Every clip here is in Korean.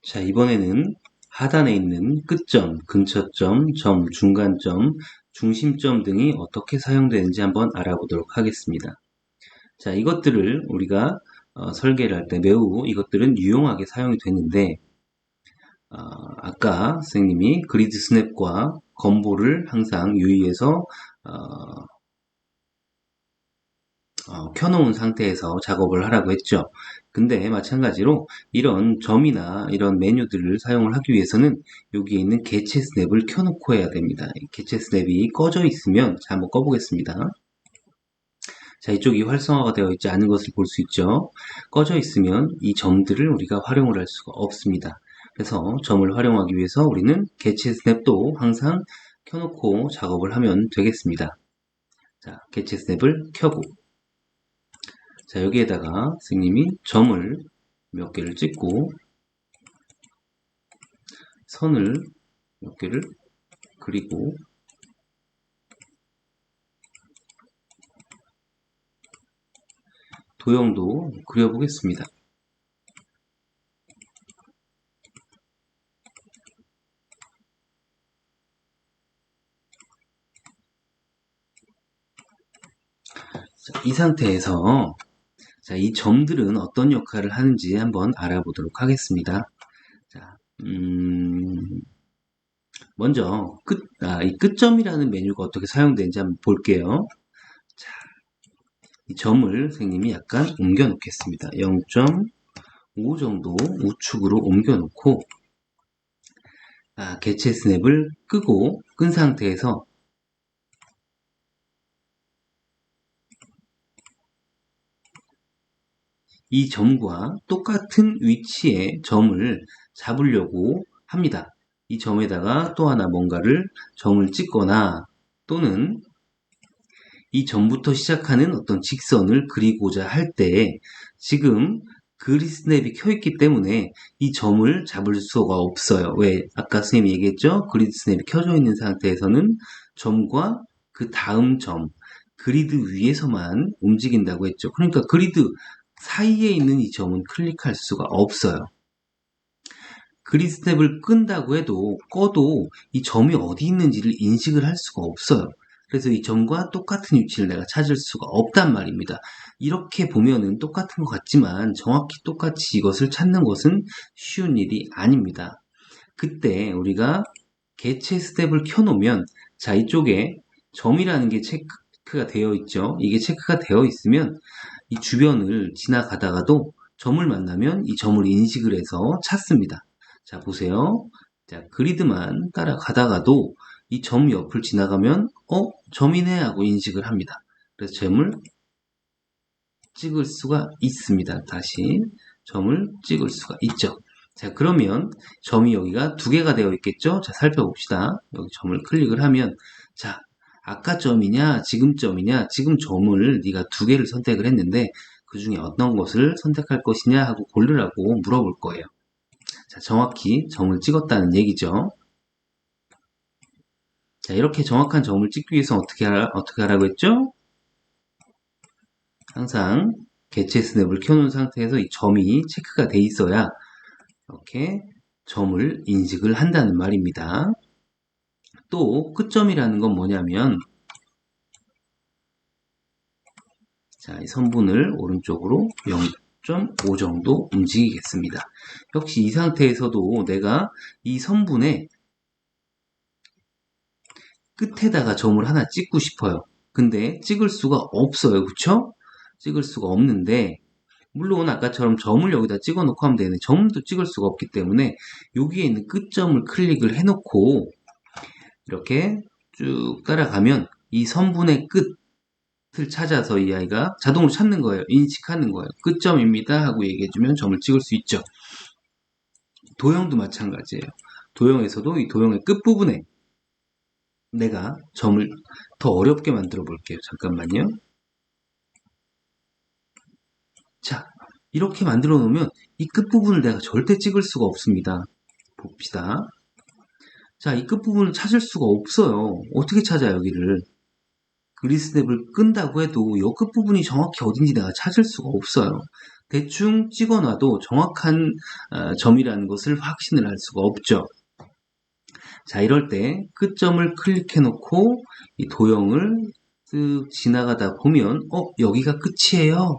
자, 이번에는 하단에 있는 끝점, 근처점, 점, 중간점, 중심점 등이 어떻게 사용되는지 한번 알아보도록 하겠습니다. 자, 이것들을 우리가 설계를 할 때 매우 이것들은 유용하게 사용이 되는데 아까 선생님이 그리드 스냅과 검보를 항상 유의해서 켜놓은 상태에서 작업을 하라고 했죠. 근데 마찬가지로 이런 점이나 이런 메뉴들을 사용을 하기 위해서는 여기에 있는 개체 스냅을 켜놓고 해야 됩니다. 개체 스냅이 꺼져 있으면, 자, 한번 꺼보겠습니다. 자, 이쪽이 활성화가 되어 있지 않은 것을 볼 수 있죠. 꺼져 있으면 이 점들을 우리가 활용을 할 수가 없습니다. 그래서 점을 활용하기 위해서 우리는 개체 스냅도 항상 켜놓고 작업을 하면 되겠습니다. 자, 개체 스냅을 켜고, 자, 여기에다가 선생님이 점을 몇 개를 찍고 선을 몇 개를 그리고 도형도 그려보겠습니다. 자, 이 상태에서 자, 이 점들은 어떤 역할을 하는지 한번 알아보도록 하겠습니다. 자, 먼저 이 끝점이라는 메뉴가 어떻게 사용되는지 한번 볼게요. 자, 이 점을 선생님이 약간 옮겨 놓겠습니다. 0.5 정도 우측으로 옮겨 놓고 개체 스냅을 끄고 끈 상태에서 이 점과 똑같은 위치에 점을 잡으려고 합니다. 이 점에다가 또 하나 뭔가를 점을 찍거나 또는 이 점부터 시작하는 어떤 직선을 그리고자 할 때 지금 그리드 스냅이 켜있기 때문에 이 점을 잡을 수가 없어요. 왜? 아까 선생님이 얘기했죠? 그리드 스냅이 켜져 있는 상태에서는 점과 그 다음 점, 그리드 위에서만 움직인다고 했죠. 그러니까 그리드 사이에 있는 이 점은 클릭할 수가 없어요. 그리드 스냅을 끈다고 해도 꺼도 이 점이 어디 있는지를 인식을 할 수가 없어요. 그래서 이 점과 똑같은 위치를 내가 찾을 수가 없단 말입니다. 이렇게 보면은 똑같은 것 같지만 정확히 똑같이 이것을 찾는 것은 쉬운 일이 아닙니다. 그때 우리가 개체 스텝을 켜놓으면 자, 이쪽에 점이라는 게 체크가 되어 있죠. 이게 체크가 되어 있으면 이 주변을 지나가다가도 점을 만나면 이 점을 인식을 해서 찾습니다. 자, 보세요. 자, 그리드만 따라가다가도 이 점 옆을 지나가면 점이네 하고 인식을 합니다. 그래서 점을 찍을 수가 있습니다. 다시 점을 찍을 수가 있죠. 자, 그러면 점이 여기가 두 개가 되어 있겠죠? 자, 살펴봅시다. 여기 점을 클릭을 하면 자, 아까 점이냐 지금 점이냐, 지금 점을 네가 두 개를 선택을 했는데 그 중에 어떤 것을 선택할 것이냐 하고 고르라고 물어볼 거예요. 자, 정확히 점을 찍었다는 얘기죠. 자, 이렇게 정확한 점을 찍기 위해서 어떻게 하라고 했죠? 항상 개체 스냅을 켜놓은 상태에서 이 점이 체크가 돼 있어야 이렇게 점을 인식을 한다는 말입니다. 또 끝점이라는 건 뭐냐면 자, 이 선분을 오른쪽으로 0.5 정도 움직이겠습니다. 역시 이 상태에서도 내가 이 선분의 끝에다가 점을 하나 찍고 싶어요. 근데 찍을 수가 없어요. 그쵸? 찍을 수가 없는데 물론 아까처럼 점을 여기다 찍어 놓고 하면 되는데 점도 찍을 수가 없기 때문에 여기에 있는 끝점을 클릭을 해놓고 이렇게 쭉 따라가면 이 선분의 끝을 찾아서 이 아이가 자동으로 찾는 거예요. 인식하는 거예요. 끝점입니다 하고 얘기해주면 점을 찍을 수 있죠. 도형도 마찬가지예요. 도형에서도 이 도형의 끝부분에 내가 점을 더 어렵게 만들어 볼게요. 잠깐만요. 자, 이렇게 만들어 놓으면 이 끝부분을 내가 절대 찍을 수가 없습니다. 봅시다. 자, 이 끝부분을 찾을 수가 없어요. 어떻게 찾아, 여기를? 그리드 스냅을 끈다고 해도 이 끝부분이 정확히 어딘지 내가 찾을 수가 없어요. 대충 찍어놔도 정확한 점이라는 것을 확신을 할 수가 없죠. 자, 이럴 때 끝점을 클릭해 놓고 이 도형을 쓱 지나가다 보면 여기가 끝이에요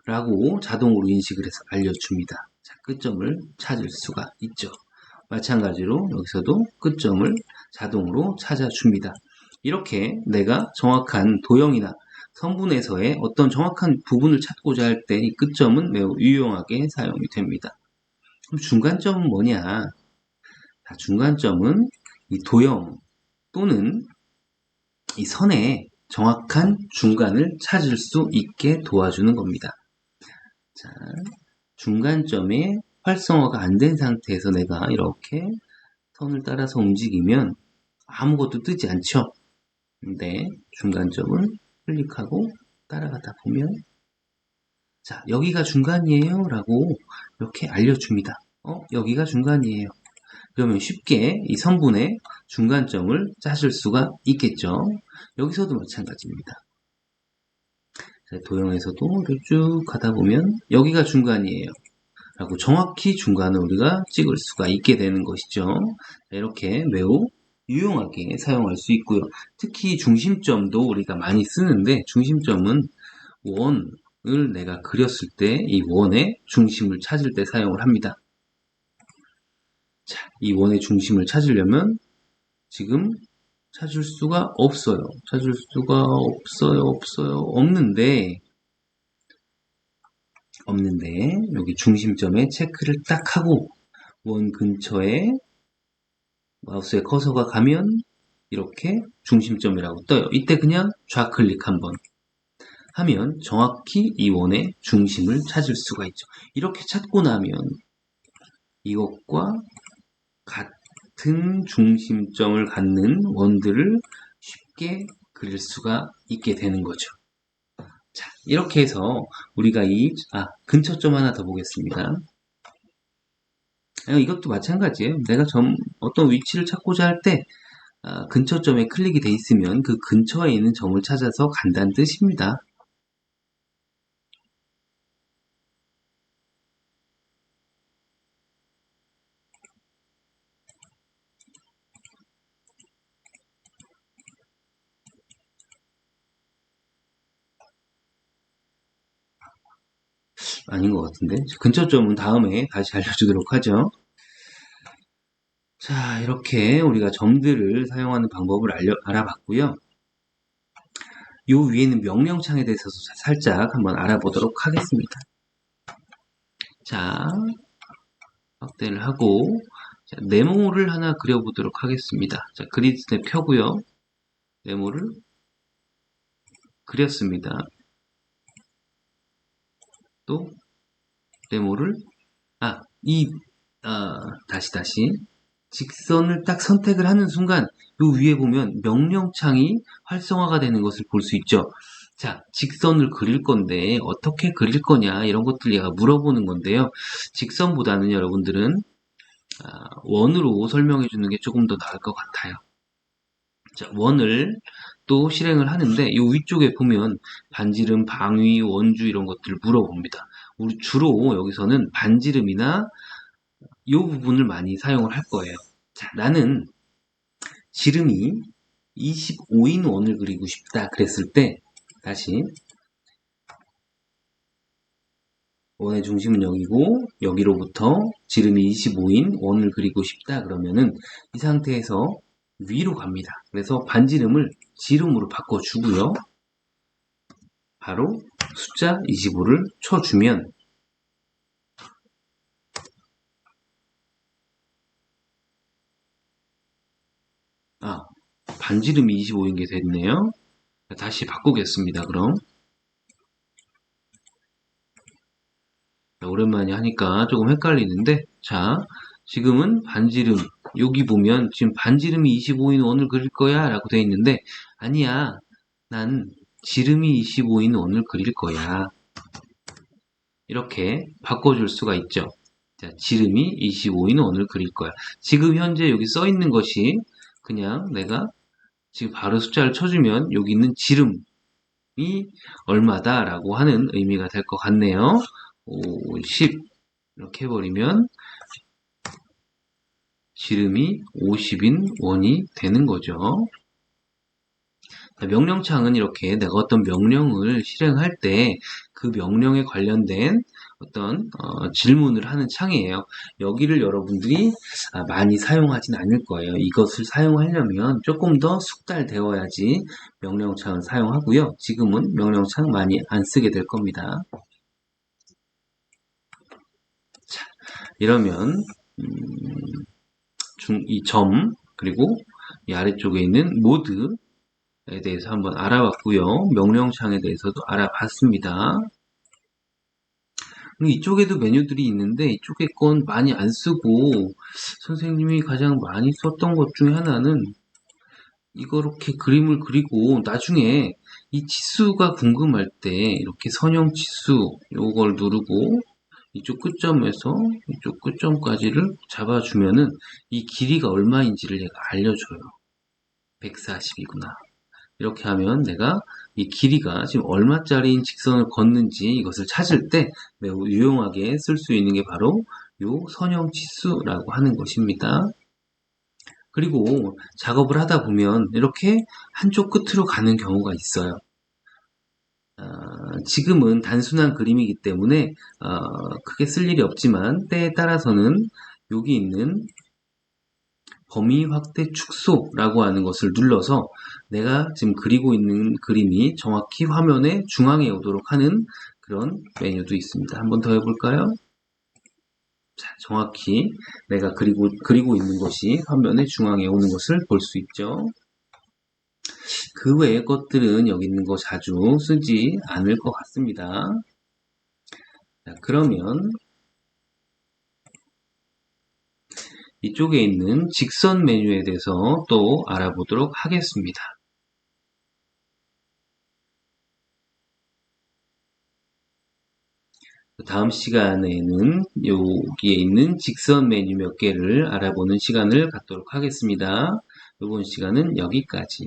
라고 자동으로 인식을 해서 알려줍니다. 자, 끝점을 찾을 수가 있죠. 마찬가지로 여기서도 끝점을 자동으로 찾아줍니다. 이렇게 내가 정확한 도형이나 성분에서의 어떤 정확한 부분을 찾고자 할 때 이 끝점은 매우 유용하게 사용이 됩니다. 그럼 중간점은 뭐냐? 자, 중간점은 이 도형 또는 이 선의 정확한 중간을 찾을 수 있게 도와주는 겁니다. 자, 중간점에 활성화가 안 된 상태에서 내가 이렇게 선을 따라서 움직이면 아무것도 뜨지 않죠. 근데 중간점을 클릭하고 따라가다 보면 자, 여기가 중간이에요 라고 이렇게 알려줍니다. 여기가 중간이에요. 그러면 쉽게 이 선분의 중간점을 찾을 수가 있겠죠. 여기서도 마찬가지입니다. 자, 도형에서도 쭉 가다 보면 여기가 중간이에요 라고 정확히 중간을 우리가 찍을 수가 있게 되는 것이죠. 자, 이렇게 매우 유용하게 사용할 수 있고요. 특히 중심점도 우리가 많이 쓰는데 중심점은 원을 내가 그렸을 때 이 원의 중심을 찾을 때 사용을 합니다. 자, 이 원의 중심을 찾으려면 지금 찾을 수가 없어요. 없는데 여기 중심점에 체크를 딱 하고 원 근처에 마우스의 커서가 가면 이렇게 중심점이라고 떠요. 이때 그냥 좌클릭 한번 하면 정확히 이 원의 중심을 찾을 수가 있죠. 이렇게 찾고 나면 이것과 같은 중심점을 갖는 원들을 쉽게 그릴 수가 있게 되는 거죠. 자, 이렇게 해서 우리가 근처점 하나 더 보겠습니다. 이것도 마찬가지예요. 내가 어떤 위치를 찾고자 할 때 근처점에 클릭이 돼 있으면 그 근처에 있는 점을 찾아서 간다는 뜻입니다. 아닌 것 같은데. 근처점은 다음에 다시 알려주도록 하죠. 자, 이렇게 우리가 점들을 사용하는 방법을 알아봤고요. 요 위에는 명령창에 대해서 살짝 한번 알아보도록 하겠습니다. 자, 확대를 하고 자, 네모를 하나 그려보도록 하겠습니다. 자, 그리드 스냅 켜고요. 네모를 그렸습니다. 또 네모를 다시 직선을 딱 선택을 하는 순간 요 위에 보면 명령창이 활성화가 되는 것을 볼 수 있죠. 자, 직선을 그릴 건데 어떻게 그릴 거냐 이런 것들 얘가 물어보는 건데요. 직선보다는 여러분들은 원으로 설명해 주는 게 조금 더 나을 것 같아요. 자, 원을 또 실행을 하는데 이 위쪽에 보면 반지름, 방위, 원주 이런 것들을 물어봅니다. 우리 주로 여기서는 반지름이나 이 부분을 많이 사용을 할 거예요. 자, 나는 지름이 25인 원을 그리고 싶다 그랬을 때 다시 원의 중심은 여기고 여기로부터 지름이 25인 원을 그리고 싶다 그러면은 이 상태에서 위로 갑니다. 그래서 반지름을 지름으로 바꿔주고요. 바로 숫자 25를 쳐주면 반지름이 25인 게 됐네요. 다시 바꾸겠습니다. 그럼 오랜만에 하니까 조금 헷갈리는데 자, 지금은 반지름 여기 보면 지금 반지름이 25인 원을 그릴 거야 라고 되어 있는데 아니야, 난 지름이 25인 원을 그릴 거야 이렇게 바꿔줄 수가 있죠. 자, 지름이 25인 원을 그릴 거야. 지금 현재 여기 써 있는 것이 그냥 내가 지금 바로 숫자를 쳐주면 여기 있는 지름이 얼마다 라고 하는 의미가 될 것 같네요. 50 이렇게 해버리면 지름이 50인 원이 되는 거죠. 명령창은 이렇게 내가 어떤 명령을 실행할 때 그 명령에 관련된 어떤 질문을 하는 창이에요. 여기를 여러분들이 많이 사용하진 않을 거예요. 이것을 사용하려면 조금 더 숙달되어야지 명령창을 사용하고요. 지금은 명령창 많이 안 쓰게 될 겁니다. 자, 이러면 이 점 그리고 이 아래쪽에 있는 모드에 대해서 한번 알아봤고요. 명령창에 대해서도 알아봤습니다. 이쪽에도 메뉴들이 있는데 이쪽에 건 많이 안 쓰고 선생님이 가장 많이 썼던 것 중에 하나는 이렇게 그림을 그리고 나중에 이 치수가 궁금할 때 이렇게 선형 치수 요걸 누르고 이쪽 끝점에서 이쪽 끝점까지를 잡아주면은 이 길이가 얼마인지를 얘가 알려줘요. 140이구나. 이렇게 하면 내가 이 길이가 지금 얼마짜리인 직선을 걷는지 이것을 찾을 때 매우 유용하게 쓸 수 있는 게 바로 요 선형 치수라고 하는 것입니다. 그리고 작업을 하다 보면 이렇게 한쪽 끝으로 가는 경우가 있어요. 지금은 단순한 그림이기 때문에 크게 쓸 일이 없지만 때에 따라서는 여기 있는 범위 확대 축소라고 하는 것을 눌러서 내가 지금 그리고 있는 그림이 정확히 화면의 중앙에 오도록 하는 그런 메뉴도 있습니다. 한번 더 해볼까요? 자, 정확히 내가 그리고 있는 것이 화면의 중앙에 오는 것을 볼 수 있죠. 그 외의 것들은 여기 있는 거 자주 쓰지 않을 것 같습니다. 자, 그러면 이쪽에 있는 직선 메뉴에 대해서 또 알아보도록 하겠습니다. 다음 시간에는 여기에 있는 직선 메뉴 몇 개를 알아보는 시간을 갖도록 하겠습니다. 이번 시간은 여기까지.